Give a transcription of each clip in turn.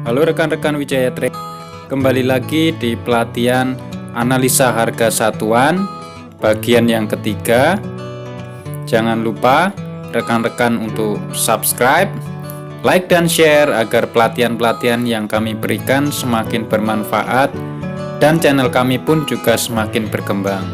Halo rekan-rekan Wijaya Trade, kembali lagi di pelatihan analisa harga satuan bagian yang ketiga. Jangan lupa rekan-rekan untuk subscribe, like dan share agar pelatihan-pelatihan yang kami berikan semakin bermanfaat dan channel kami pun juga semakin berkembang.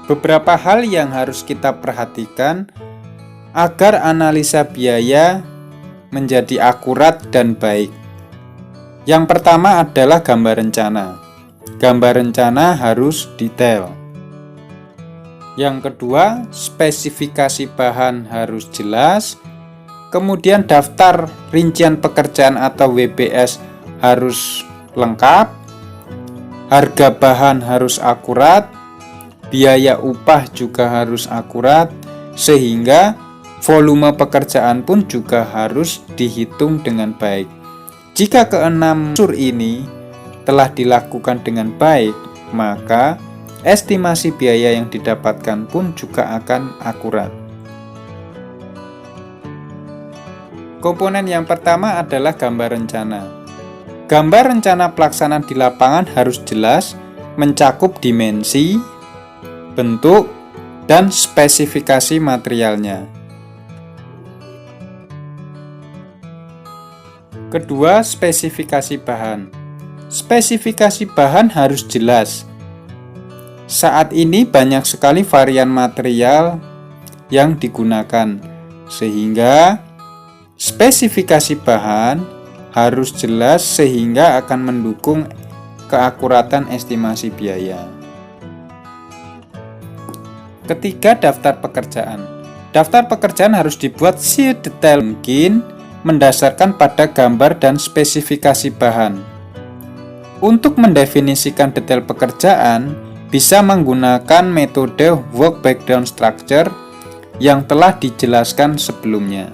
Beberapa hal yang harus kita perhatikan agar analisa biaya menjadi akurat dan baik. Yang pertama adalah gambar rencana. Gambar rencana harus detail. Yang kedua, spesifikasi bahan harus jelas. Kemudian daftar rincian pekerjaan atau WBS harus lengkap. Harga bahan harus akurat. Biaya upah juga harus akurat, sehingga volume pekerjaan pun juga harus dihitung dengan baik. Jika keenam unsur ini telah dilakukan dengan baik, maka estimasi biaya yang didapatkan pun juga akan akurat. Komponen yang pertama adalah gambar rencana. Gambar rencana pelaksanaan di lapangan harus jelas, mencakup dimensi, bentuk, dan spesifikasi materialnya. Kedua, spesifikasi bahan. Spesifikasi bahan harus jelas. Saat ini banyak sekali varian material yang digunakan, sehingga spesifikasi bahan harus jelas sehingga akan mendukung keakuratan estimasi biaya. Ketiga, daftar pekerjaan. Daftar pekerjaan harus dibuat sedetail mungkin mendasarkan pada gambar dan spesifikasi bahan. Untuk mendefinisikan detail pekerjaan, bisa menggunakan metode work breakdown structure yang telah dijelaskan sebelumnya.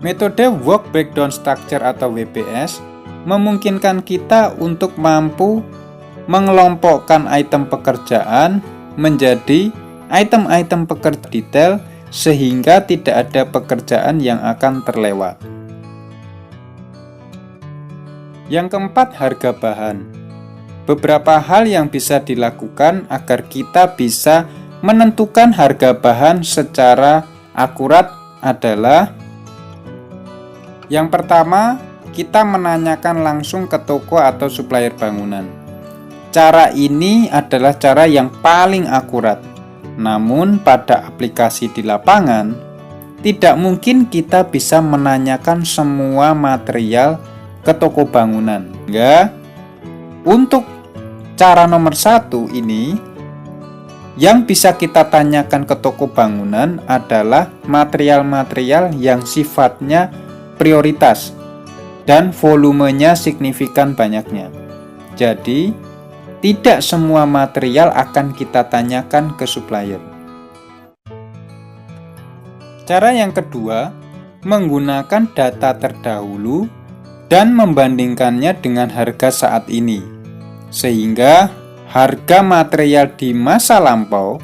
Metode work breakdown structure atau WBS memungkinkan kita untuk mampu mengelompokkan item pekerjaan menjadi item-item pekerjaan detail sehingga tidak ada pekerjaan yang akan terlewat. Yang keempat, harga bahan. Beberapa hal yang bisa dilakukan agar kita bisa menentukan harga bahan secara akurat adalah: yang pertama, kita menanyakan langsung ke toko atau supplier bangunan. Cara ini adalah cara yang paling akurat. Namun pada aplikasi di lapangan, tidak mungkin kita bisa menanyakan semua material ke toko bangunan. Sehingga untuk cara nomor 1 ini, yang bisa kita tanyakan ke toko bangunan adalah material-material yang sifatnya prioritas dan volumenya signifikan banyaknya. Jadi tidak semua material akan kita tanyakan ke supplier. Cara yang kedua, menggunakan data terdahulu dan membandingkannya dengan harga saat ini, sehingga harga material di masa lampau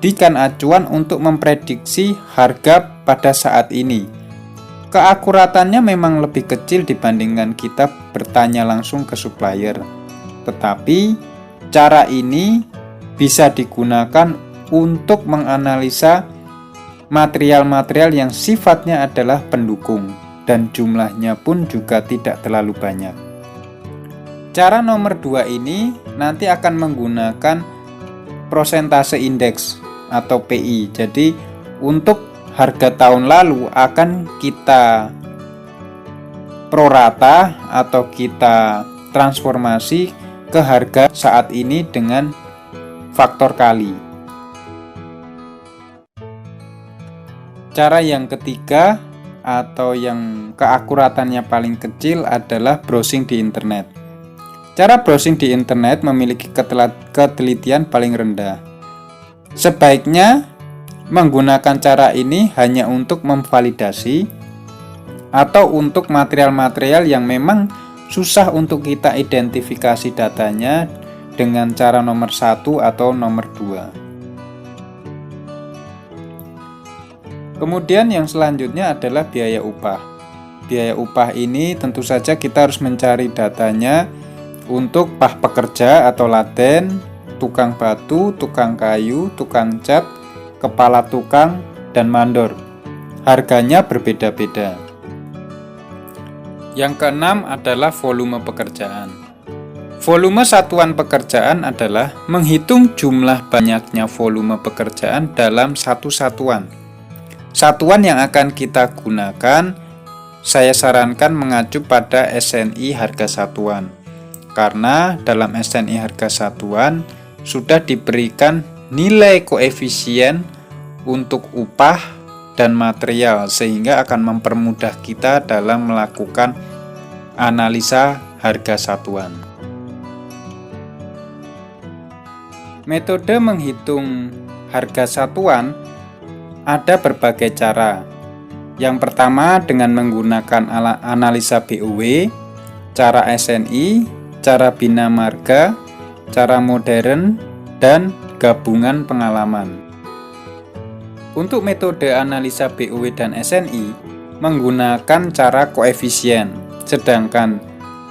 dijadikan acuan untuk memprediksi harga pada saat ini. Keakuratannya memang lebih kecil dibandingkan kita bertanya langsung ke supplier. Tetapi cara ini bisa digunakan untuk menganalisa material-material yang sifatnya adalah pendukung dan jumlahnya pun juga tidak terlalu banyak. Cara nomor 2 ini nanti akan menggunakan prosentase indeks atau PI. Jadi untuk harga tahun lalu akan kita prorata atau kita transformasi ke harga saat ini dengan faktor kali. Cara yang ketiga atau yang keakuratannya paling kecil adalah browsing di internet. Cara browsing di internet memiliki ketelitian paling rendah. Sebaiknya menggunakan cara ini hanya untuk memvalidasi atau untuk material-material yang memang susah untuk kita identifikasi datanya dengan cara nomor 1 atau nomor 2. Kemudian yang selanjutnya adalah biaya upah. Biaya upah ini tentu saja kita harus mencari datanya untuk pekerja atau laten, tukang batu, tukang kayu, tukang cat, kepala tukang, dan mandor. Harganya berbeda-beda. Yang keenam adalah volume pekerjaan. Volume satuan pekerjaan adalah menghitung jumlah banyaknya volume pekerjaan dalam satu satuan. Satuan yang akan kita gunakan, saya sarankan mengacu pada SNI harga satuan. Karena dalam SNI harga satuan sudah diberikan nilai koefisien untuk upah dan material, sehingga akan mempermudah kita dalam melakukan analisa harga satuan. Metode menghitung harga satuan ada berbagai cara. Yang pertama dengan menggunakan analisa BOW, cara SNI, cara bina marga, cara modern, dan gabungan pengalaman. Untuk metode analisa BOW dan SNI menggunakan cara koefisien, sedangkan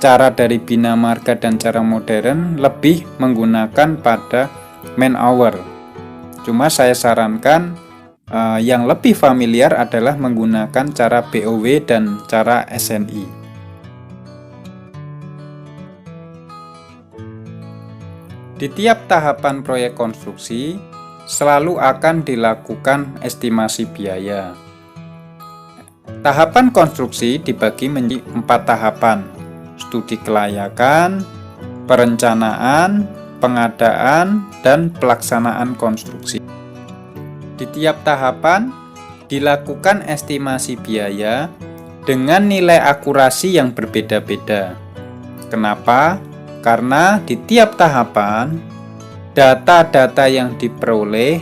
cara dari bina marga dan cara modern lebih menggunakan pada man hour. Cuma saya sarankan yang lebih familiar adalah menggunakan cara BOW dan cara SNI. Di tiap tahapan proyek konstruksi selalu akan dilakukan estimasi biaya. Tahapan konstruksi dibagi menjadi 4 tahapan: studi kelayakan, perencanaan, pengadaan, dan pelaksanaan konstruksi. Di tiap tahapan dilakukan estimasi biaya dengan nilai akurasi yang berbeda-beda. Kenapa? Karena di tiap tahapan data-data yang diperoleh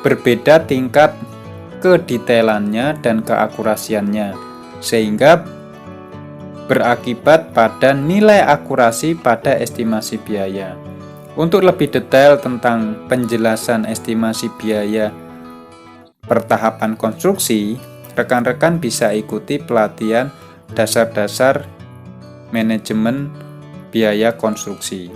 berbeda tingkat kedetailannya dan keakurasiannya, sehingga berakibat pada nilai akurasi pada estimasi biaya. Untuk lebih detail tentang penjelasan estimasi biaya pertahapan konstruksi, rekan-rekan bisa ikuti pelatihan dasar-dasar manajemen biaya konstruksi.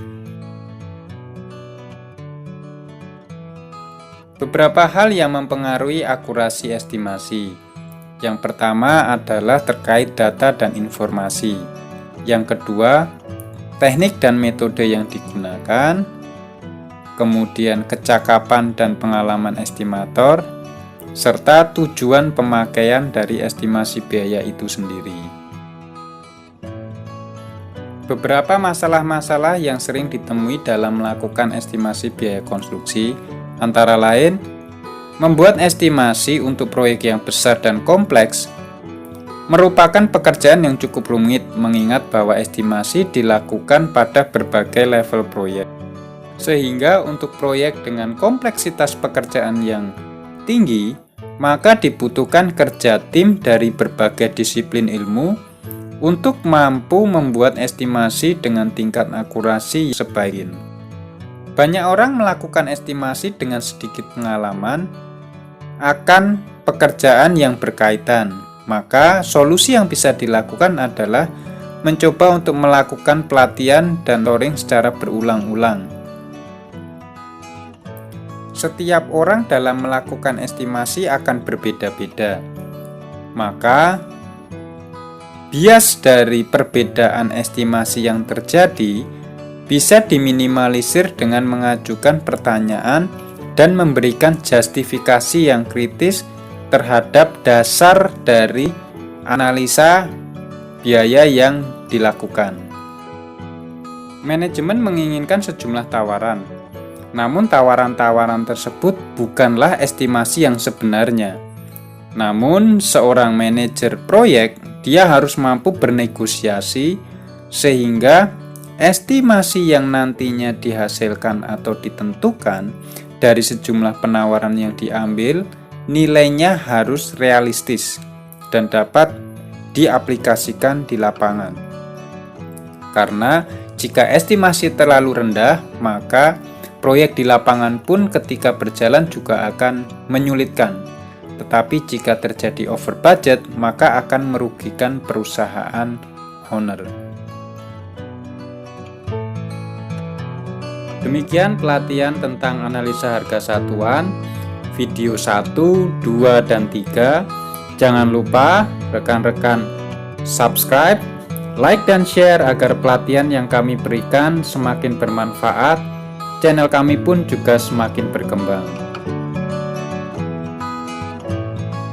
Beberapa hal yang mempengaruhi akurasi estimasi. Yang pertama adalah terkait data dan informasi. Yang kedua, teknik dan metode yang digunakan. Kemudian kecakapan dan pengalaman estimator, serta tujuan pemakaian dari estimasi biaya itu sendiri. Beberapa masalah-masalah yang sering ditemui dalam melakukan estimasi biaya konstruksi antara lain membuat estimasi untuk proyek yang besar dan kompleks merupakan pekerjaan yang cukup rumit, mengingat bahwa estimasi dilakukan pada berbagai level proyek. Sehingga untuk proyek dengan kompleksitas pekerjaan yang tinggi, maka dibutuhkan kerja tim dari berbagai disiplin ilmu untuk mampu membuat estimasi dengan tingkat akurasi sebaik. Banyak orang melakukan estimasi dengan sedikit pengalaman akan pekerjaan yang berkaitan. Maka solusi yang bisa dilakukan adalah mencoba untuk melakukan pelatihan dan mentoring secara berulang-ulang. Setiap orang dalam melakukan estimasi akan berbeda-beda. Maka bias dari perbedaan estimasi yang terjadi bisa diminimalisir dengan mengajukan pertanyaan dan memberikan justifikasi yang kritis terhadap dasar dari analisa biaya yang dilakukan. Manajemen menginginkan sejumlah tawaran, namun tawaran-tawaran tersebut bukanlah estimasi yang sebenarnya. Namun seorang manajer proyek, dia harus mampu bernegosiasi sehingga estimasi yang nantinya dihasilkan atau ditentukan dari sejumlah penawaran yang diambil, nilainya harus realistis dan dapat diaplikasikan di lapangan. Karena jika estimasi terlalu rendah, maka proyek di lapangan pun ketika berjalan juga akan menyulitkan. tetapi jika terjadi over budget, maka akan merugikan perusahaan owner. Demikian pelatihan tentang analisa harga satuan, video 1, 2, dan 3. Jangan lupa rekan-rekan subscribe, like, dan share agar pelatihan yang kami berikan semakin bermanfaat. Channel kami pun juga semakin berkembang.